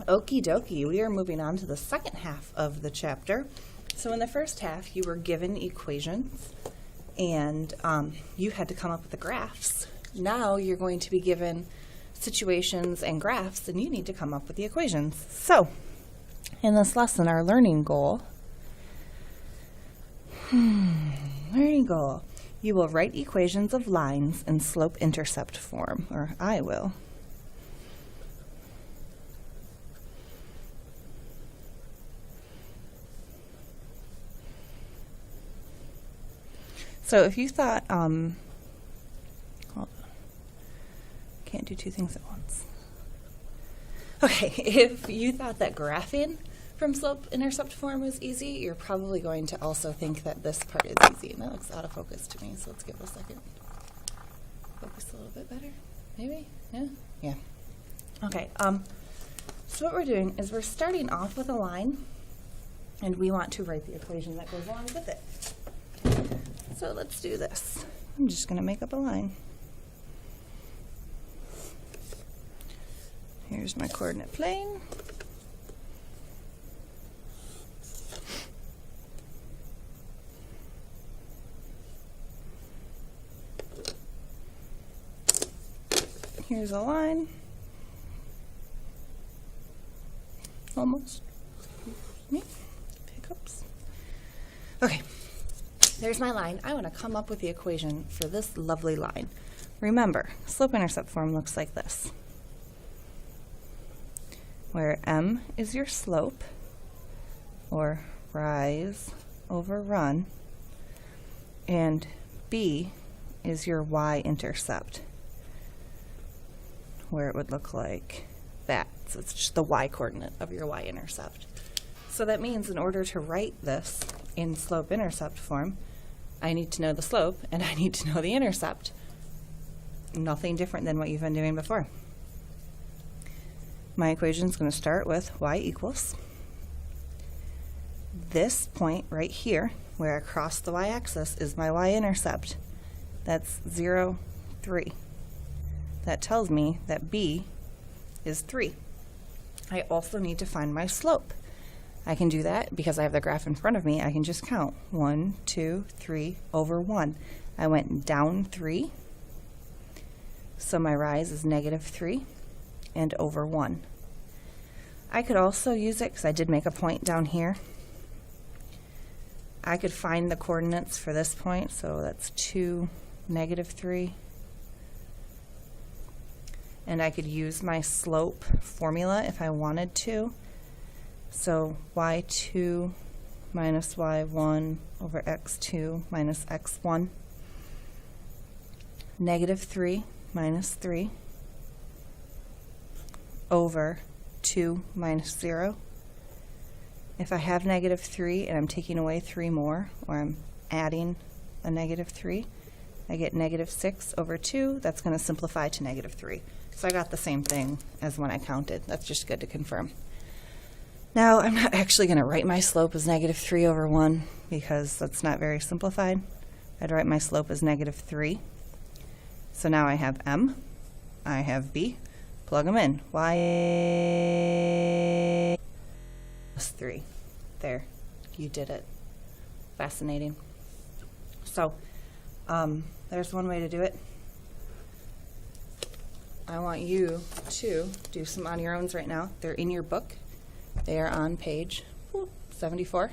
Okie dokie, we are moving on to the second half of the chapter. So in the first half, you were given equations, and you had to come up with the graphs. Now you're going to be given situations and graphs, and you need to come up with the equations. So in this lesson, our learning goal, you will write equations of lines in slope-intercept form, or I will. So if you thought, hold on, can't do two things at once. Okay, if you thought that graphing from slope-intercept form was easy, you're probably going to also think that this part is easy. And that looks out of focus to me, so let's give it a second. Focus a little bit better, maybe? Yeah? Yeah. Okay, so what we're doing is we're starting off with a line, and we want to write the equation that goes along with it. So let's do this. I'm just going to make up a line. Here's my coordinate plane. Here's a line. Almost. Hiccups. Okay. There's my line. I want to come up with the equation for this lovely line. Remember, slope-intercept form looks like this, where m is your slope, or rise over run, and b is your y-intercept, where it would look like that. So it's just the y-coordinate of your y-intercept. So that means in order to write this in slope-intercept form, I need to know the slope and I need to know the intercept. Nothing different than what you've been doing before. My equation is going to start with y equals this point right here, where I cross the y-axis, is my y-intercept. That's 0, 3. That tells me that b is 3. I also need to find my slope. I can do that because I have the graph in front of me. I can just count 1, 2, 3 over 1. I went down 3, so my rise is -3 and over 1. I could also use it, because I did make a point down here. I could find the coordinates for this point, so that's 2, -3. And I could use my slope formula if I wanted to. So y2 minus y1 over x2 minus x1, -3 minus 3 over 2 minus 0. If I have -3 and I'm taking away 3 more, or I'm adding a -3, I get -6 over 2. That's going to simplify to -3. So I got the same thing as when I counted. That's just good to confirm. Now, I'm not actually going to write my slope as -3 over 1, because that's not very simplified. I'd write my slope as -3. So now I have m, I have b, plug them in. Y plus 3. There, you did it. Fascinating. So, there's one way to do it. I want you to do some on your own right now. They're in your book. They are on page 74.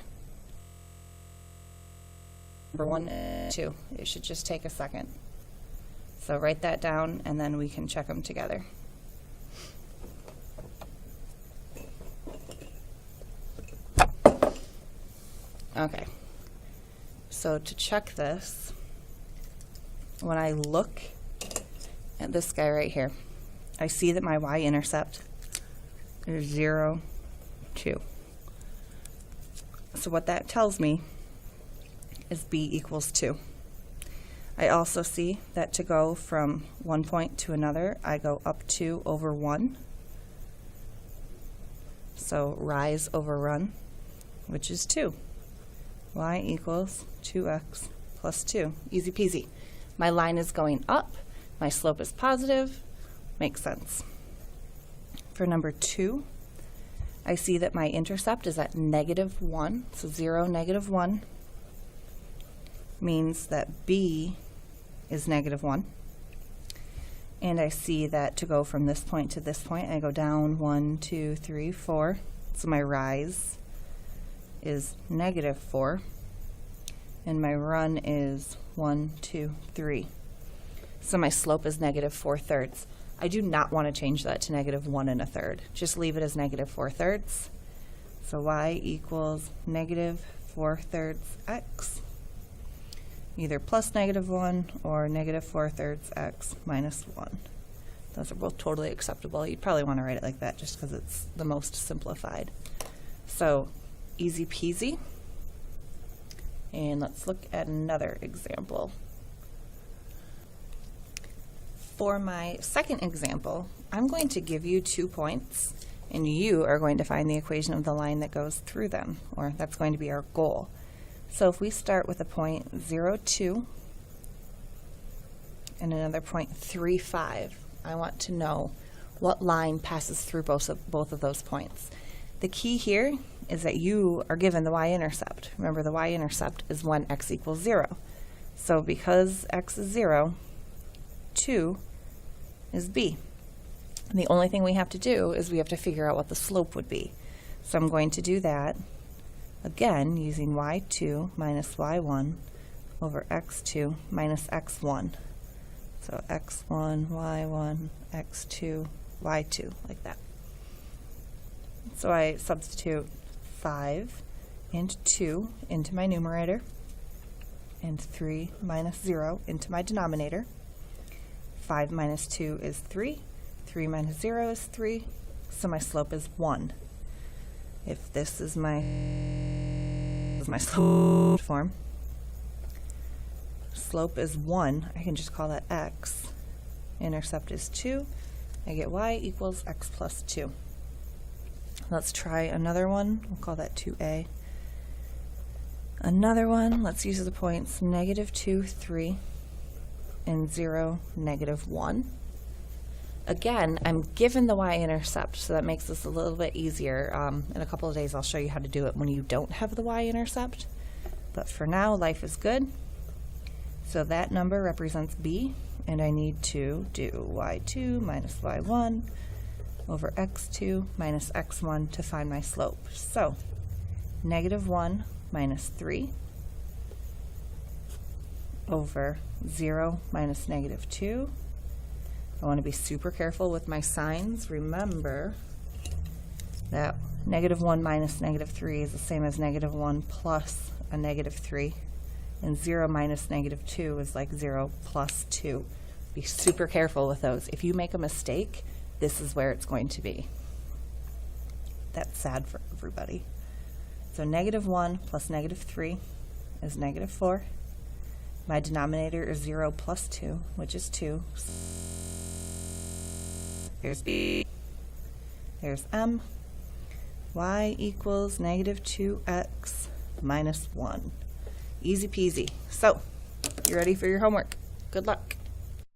Number 1, 2. It should just take a second. So write that down, and then we can check them together. Okay. So to check this, when I look at this guy right here, I see that my y-intercept is 0, 2. So what that tells me is b equals 2. I also see that to go from one point to another, I go up 2 over 1. So rise over run, which is 2. Y equals 2x plus 2. Easy peasy. My line is going up. My slope is positive. Makes sense. For number 2, I see that my intercept is at -1, so 0, -1 means that b is -1. And I see that to go from this point to this point, I go down 1, 2, 3, 4. So my rise is -4, and my run is 1, 2, 3. So my slope is -4/3. I do not want to change that to -1 1/3. Just leave it as -4/3. So y equals -4/3 x. Either plus -1 or -4/3 x minus 1. Those are both totally acceptable. You'd probably want to write it like that just because it's the most simplified. So easy peasy. And let's look at another example. For my second example, I'm going to give you 2 points, and you are going to find the equation of the line that goes through them, or that's going to be our goal. So if we start with a point 0, 2 and another point 3, 5, I want to know what line passes through both of those points. The key here is that you are given the y-intercept. Remember, the y-intercept is when x equals 0. So because x is 0, 2 is b. And the only thing we have to do is we have to figure out what the slope would be. So I'm going to do that again using y2 minus y1 over x2 minus x1. So x1, y1, x2, y2, like that. So I substitute 5 and 2 into my numerator and 3 minus 0 into my denominator. 5 minus 2 is 3. 3 minus 0 is 3. So my slope is 1. If this is my slope form, slope is 1, I can just call that x. Intercept is 2. I get y equals x plus 2. Let's try another one. We'll call that 2a. Another one, let's use the points -2, 3, and 0, -1. Again, I'm given the y-intercept, so that makes this a little bit easier. In a couple of days, I'll show you how to do it when you don't have the y-intercept. But for now, life is good. So that number represents b, and I need to do y2 minus y1 over x2 minus x1 to find my slope. So -1 minus 3 over 0 minus -2. I want to be super careful with my signs. Remember that -1 minus -3 is the same as -1 plus a -3, and 0 minus -2 is like 0 plus 2. Be super careful with those. If you make a mistake, this is where it's going to be. That's sad for everybody. So -1 plus -3 is -4. My denominator is 0 plus 2, which is 2. Here's b. There's m. Y equals -2x minus 1. Easy peasy. So, you ready for your homework? Good luck.